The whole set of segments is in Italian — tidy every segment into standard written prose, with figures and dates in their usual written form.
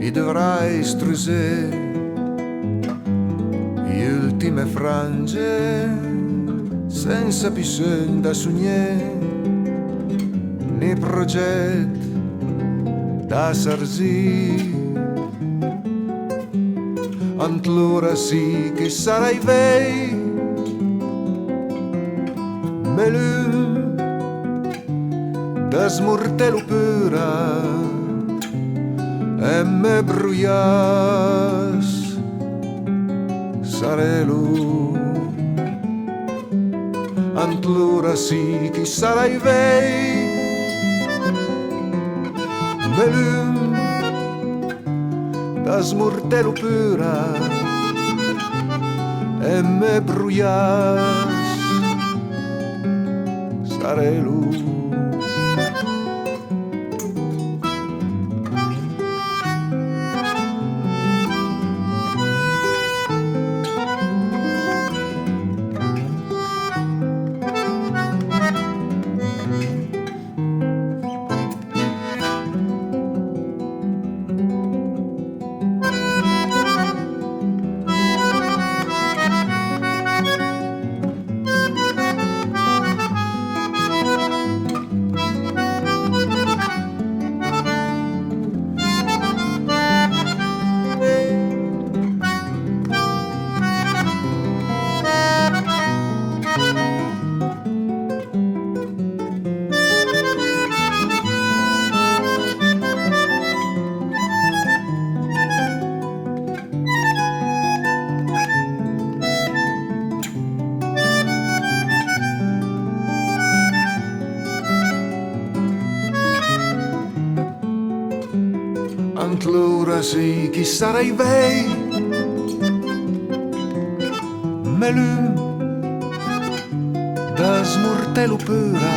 e dovrai strusare le ultime frange senza bisogno da sognare nei progetti da sarsi. Allora sì che sarai vei melù da smortello pura e me bruias sarelo. Allora sì che sarai vei melù da smortello pura e me bruias sarelo. Allora sì che sarai vei melù da smortello pura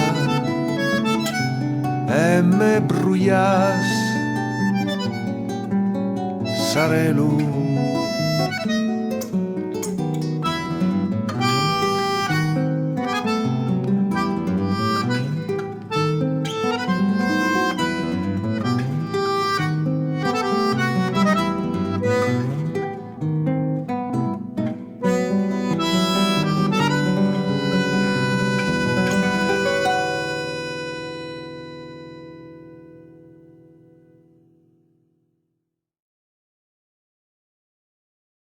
e me bruias sarelo.